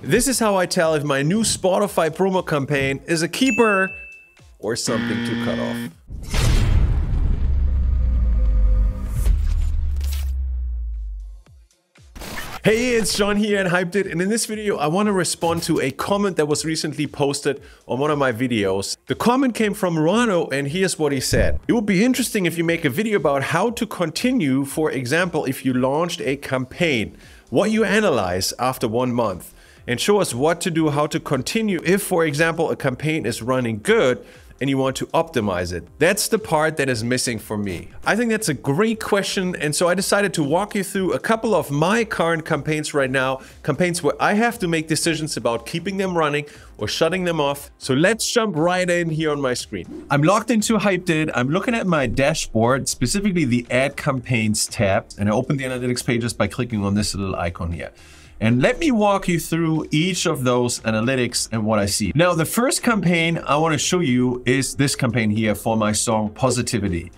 This is how I tell if my new Spotify promo campaign is a keeper or something to cut off. Hey, it's John here and Hyped It, and in this video I want to respond to a comment that was recently posted on one of my videos. The comment came from Rano, and here's what he said. It would be interesting if you make a video about how to continue, for example, if you launched a campaign, what you analyze after 1 month, and show us what to do, how to continue if, for example, a campaign is running good and you want to optimize it. That's the part that is missing for me. I think that's a great question, and so I decided to walk you through a couple of my current campaigns right now, campaigns where I have to make decisions about keeping them running or shutting them off. So let's jump right in here on my screen. I'm logged into Hyped It. I'm looking at my dashboard, specifically the Ad Campaigns tab, and I open the analytics pages by clicking on this little icon here. And let me walk you through each of those analytics and what I see. Now, the first campaign I want to show you is this campaign here for my song Positivity.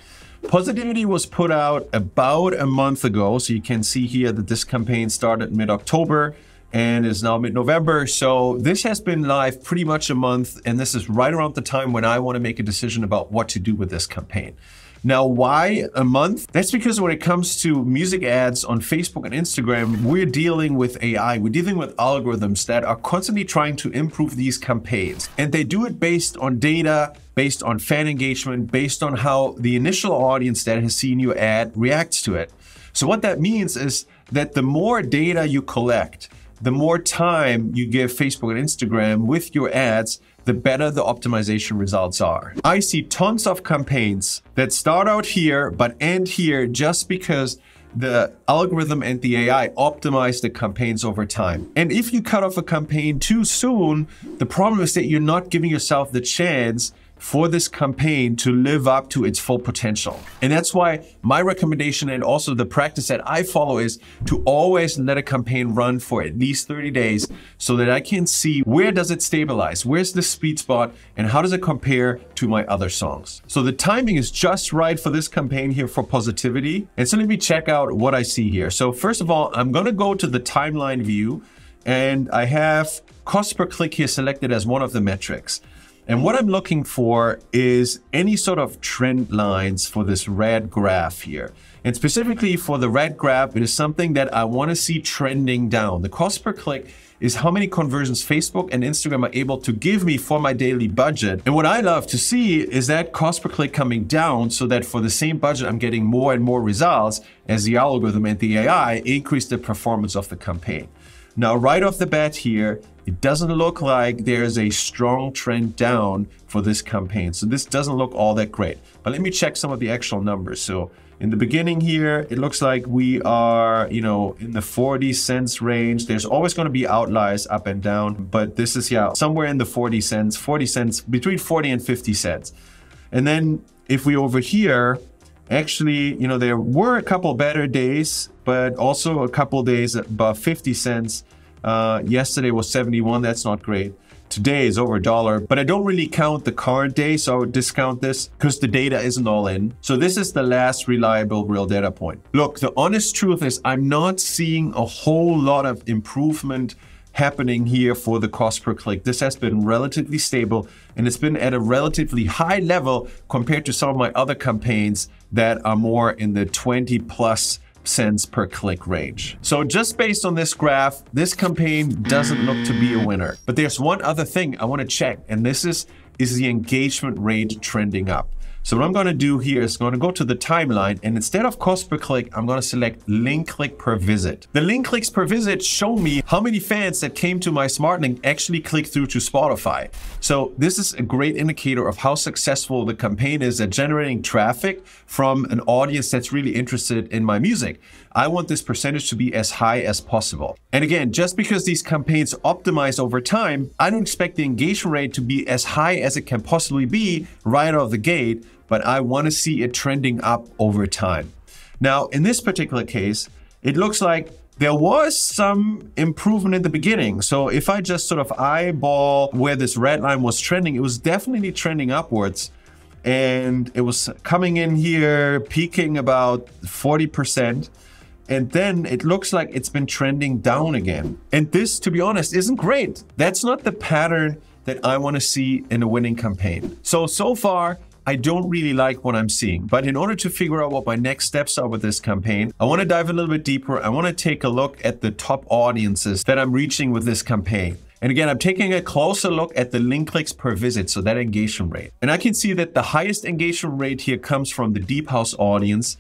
Positivity was put out about a month ago. So you can see here that this campaign started mid-October and is now mid-November. So this has been live pretty much a month. And this is right around the time when I want to make a decision about what to do with this campaign. Now, why a month? That's because when it comes to music ads on Facebook and Instagram, we're dealing with AI. We're dealing with algorithms that are constantly trying to improve these campaigns. And they do it based on data, based on fan engagement, based on how the initial audience that has seen your ad reacts to it. So what that means is that the more data you collect, the more time you give Facebook and Instagram with your ads, the better the optimization results are. I see tons of campaigns that start out here but end here just because the algorithm and the AI optimize the campaigns over time. And if you cut off a campaign too soon, the problem is that you're not giving yourself the chance for this campaign to live up to its full potential. And that's why my recommendation, and also the practice that I follow, is to always let a campaign run for at least 30 days so that I can see where does it stabilize, where's the sweet spot, and how does it compare to my other songs. So the timing is just right for this campaign here for Positivity. And so let me check out what I see here. So first of all, I'm gonna go to the timeline view, and I have cost per click here selected as one of the metrics. And what I'm looking for is any sort of trend lines for this red graph here. And specifically for the red graph, it is something that I want to see trending down. The cost per click is how many conversions Facebook and Instagram are able to give me for my daily budget. And what I love to see is that cost per click coming down so that for the same budget, I'm getting more and more results as the algorithm and the AI increase the performance of the campaign. Now, right off the bat here, it doesn't look like there's a strong trend down for this campaign. So this doesn't look all that great. But let me check some of the actual numbers. So in the beginning here, it looks like we are, in the 40 cents range. There's always going to be outliers up and down, but this is, somewhere in the 40 cents, between 40 and 50 cents. And then if we over here, actually, there were a couple better days, but also a couple days above 50 cents. Yesterday was 71. That's not great. Today is over $1, but I don't really count the current day, so I would discount this because the data isn't all in. So this is the last reliable real data point. Look, the honest truth is I'm not seeing a whole lot of improvement happening here for the cost per click. This has been relatively stable, and it's been at a relatively high level compared to some of my other campaigns that are more in the 20+ cents per click range. So just based on this graph, this campaign doesn't look to be a winner. But there's one other thing I want to check, and this is the engagement rate trending up. So what I'm going to do here is going to go to the timeline, and instead of cost per click, I'm going to select link click per visit. The link clicks per visit show me how many fans that came to my smart link actually click through to Spotify. So this is a great indicator of how successful the campaign is at generating traffic from an audience that's really interested in my music. I want this percentage to be as high as possible. And again, just because these campaigns optimize over time, I don't expect the engagement rate to be as high as it can possibly be right out of the gate, but I want to see it trending up over time. Now, in this particular case, it looks like there was some improvement in the beginning. So if I just sort of eyeball where this red line was trending, it was definitely trending upwards. And it was coming in here, peaking about 40%. and then it looks like it's been trending down again. And this, to be honest, isn't great. That's not the pattern that I want to see in a winning campaign. So far, I don't really like what I'm seeing. But in order to figure out what my next steps are with this campaign, I want to dive a little bit deeper. I want to take a look at the top audiences that I'm reaching with this campaign. And again, I'm taking a closer look at the link clicks per visit, so that engagement rate. And I can see that the highest engagement rate here comes from the Deep House audience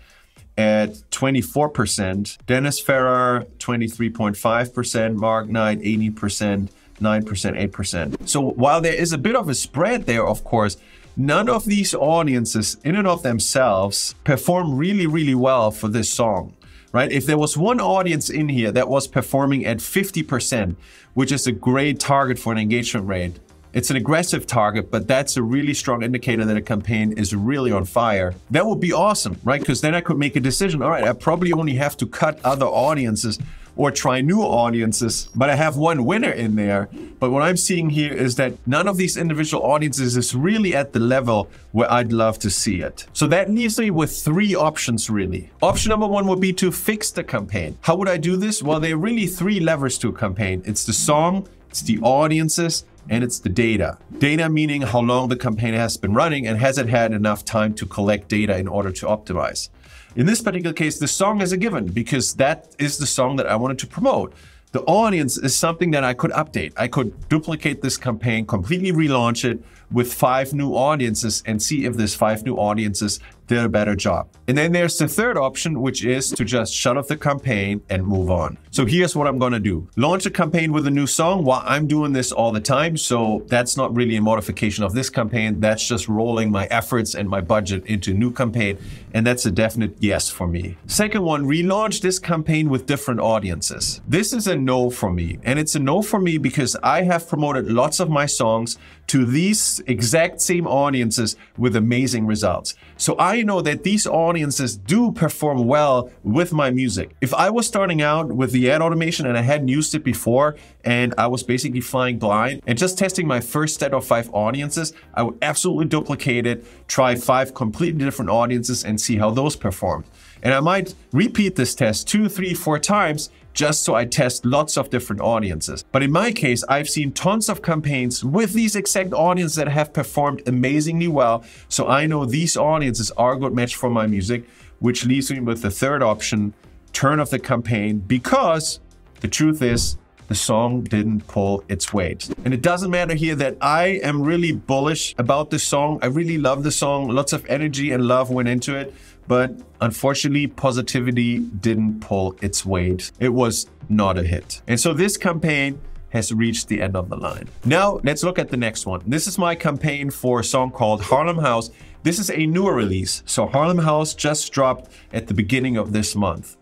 at 24%, Dennis Ferrer 23.5%, Mark Knight 18%, 9%, 8%. So while there is a bit of a spread there, of course, none of these audiences in and of themselves perform really, really well for this song, right? If there was one audience in here that was performing at 50%, which is a great target for an engagement rate, it's an aggressive target, but that's a really strong indicator that a campaign is really on fire. That would be awesome, right? Because then I could make a decision. All right, I probably only have to cut other audiences or try new audiences, but I have one winner in there. But what I'm seeing here is that none of these individual audiences is really at the level where I'd love to see it. So that leaves me with three options really. Option number one would be to fix the campaign. How would I do this? Well, there are really three levers to a campaign. It's the song, it's the audiences, and it's the data. Data meaning how long the campaign has been running and has it had enough time to collect data in order to optimize. In this particular case, the song is a given because that is the song that I wanted to promote. The audience is something that I could update. I could duplicate this campaign, completely relaunch it with 5 new audiences and see if this 5 new audiences did a better job. And then there's the third option, which is to just shut off the campaign and move on. So here's what I'm gonna do. Launch a campaign with a new song. Well, I'm doing this all the time, so that's not really a modification of this campaign. That's just rolling my efforts and my budget into a new campaign. And that's a definite yes for me. Second one, relaunch this campaign with different audiences. This is a no for me. And it's a no for me because I have promoted lots of my songs to these exact same audiences with amazing results. So I know that these audiences do perform well with my music. If I was starting out with the ad automation and I hadn't used it before and I was basically flying blind and just testing my first set of 5 audiences, I would absolutely duplicate it, try 5 completely different audiences and see how those performed. And I might repeat this test 2, 3, 4 times just so I test lots of different audiences. But in my case, I've seen tons of campaigns with these exact audiences that have performed amazingly well. So I know these audiences are a good match for my music, which leaves me with the third option, turn off the campaign, because the truth is, the song didn't pull its weight. And it doesn't matter here that I am really bullish about the song. I really love the song. Lots of energy and love went into it. But unfortunately, positivity didn't pull its weight. It was not a hit. And so this campaign has reached the end of the line. Now, let's look at the next one. This is my campaign for a song called Harlem House. This is a newer release. So Harlem House just dropped at the beginning of this month.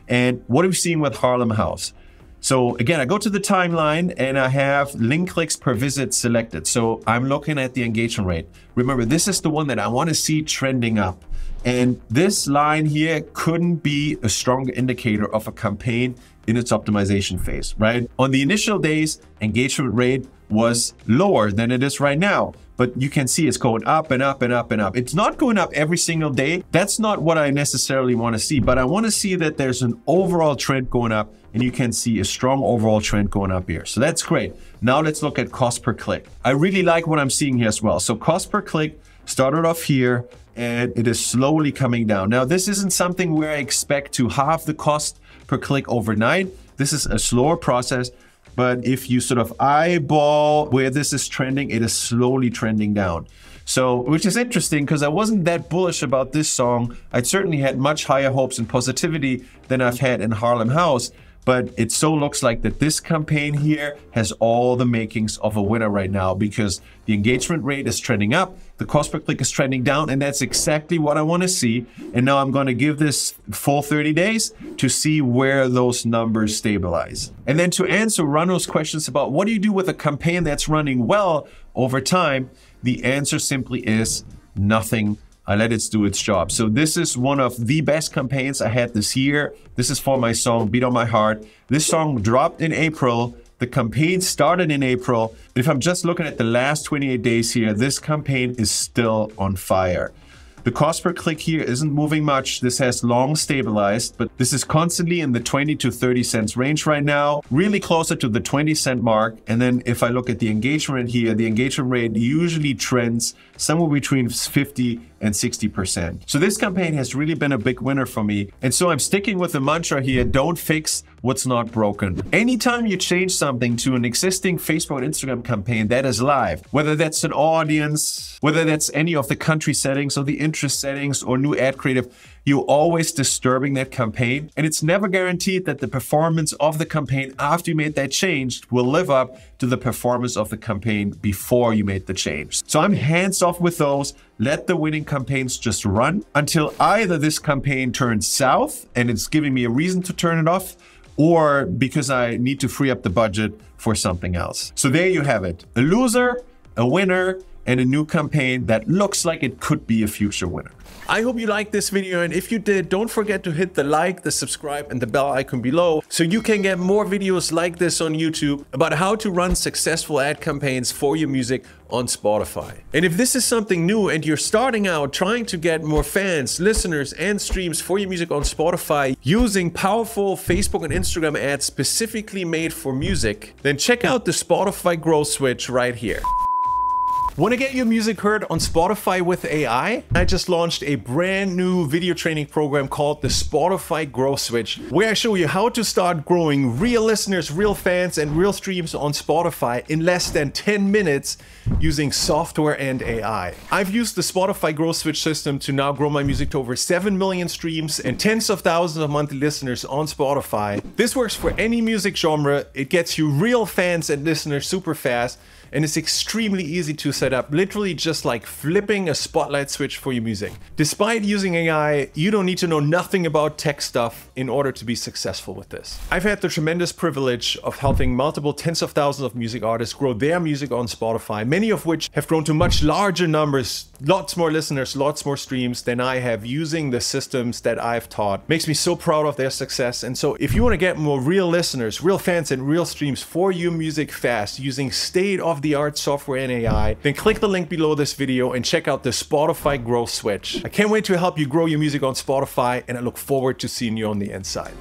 And what are we seeing with Harlem House? So again, I go to the timeline and I have link clicks per visit selected. So I'm looking at the engagement rate. Remember, this is the one that I want to see trending up. And this line here couldn't be a stronger indicator of a campaign in its optimization phase, right? On the initial days, engagement rate was lower than it is right now. But you can see it's going up and up and up and up. It's not going up every single day. That's not what I necessarily want to see, but I want to see that there's an overall trend going up, and you can see a strong overall trend going up here. So that's great. Now let's look at cost per click. I really like what I'm seeing here as well. So cost per click started off here, and it is slowly coming down. Now, this isn't something where I expect to halve the cost per click overnight. This is a slower process. But if you sort of eyeball where this is trending, it is slowly trending down. So, which is interesting because I wasn't that bullish about this song. I'd certainly had much higher hopes and positivity than I've had in Harlem House. But it so looks like that this campaign here has all the makings of a winner right now because the engagement rate is trending up, the cost per click is trending down, and that's exactly what I want to see. And now I'm going to give this full 30 days to see where those numbers stabilize. And then to answer Rano's questions about what do you do with a campaign that's running well over time, the answer simply is nothing. I let it do its job. So this is one of the best campaigns I had this year. This is for my song, Beat on My Heart. This song dropped in April. The campaign started in April. If I'm just looking at the last 28 days here, this campaign is still on fire. The cost per click here isn't moving much. This has long stabilized, but this is constantly in the 20 to 30 cents range right now, really closer to the 20-cent mark. And then if I look at the engagement here, the engagement rate usually trends somewhere between 50 and 60%. So this campaign has really been a big winner for me. And so I'm sticking with the mantra here, don't fix what's not broken. Anytime you change something to an existing Facebook and Instagram campaign that is live, whether that's an audience, whether that's any of the country settings or the interest settings or new ad creative, you're always disturbing that campaign. And it's never guaranteed that the performance of the campaign after you made that change will live up to the performance of the campaign before you made the change. So I'm hands off with those. Let the winning campaigns just run until either this campaign turns south and it's giving me a reason to turn it off, or because I need to free up the budget for something else. So there you have it. A loser, a winner, and a new campaign that looks like it could be a future winner. I hope you liked this video, and if you did, don't forget to hit the like, the subscribe, and the bell icon below so you can get more videos like this on YouTube about how to run successful ad campaigns for your music on Spotify. And if this is something new and you're starting out trying to get more fans, listeners, and streams for your music on Spotify using powerful Facebook and Instagram ads specifically made for music, then check out the Spotify Growth Switch right here. Want to get your music heard on Spotify with AI? I just launched a brand new video training program called the Spotify Growth Switch, where I show you how to start growing real listeners, real fans, and real streams on Spotify in less than 10 minutes using software and AI. I've used the Spotify Growth Switch system to now grow my music to over 7 million streams and tens of thousands of monthly listeners on Spotify. This works for any music genre. It gets you real fans and listeners super fast, and it's extremely easy to set up, literally just like flipping a spotlight switch for your music. Despite using AI, you don't need to know nothing about tech stuff in order to be successful with this. I've had the tremendous privilege of helping multiple tens of thousands of music artists grow their music on Spotify, many of which have grown to much larger numbers, lots more listeners, lots more streams than I have using the systems that I've taught. Makes me so proud of their success. And so if you want to get more real listeners, real fans, and real streams for your music fast using state-of-the-art software and AI, then click the link below this video and check out the Spotify Growth Switch. I can't wait to help you grow your music on Spotify, and I look forward to seeing you on the inside.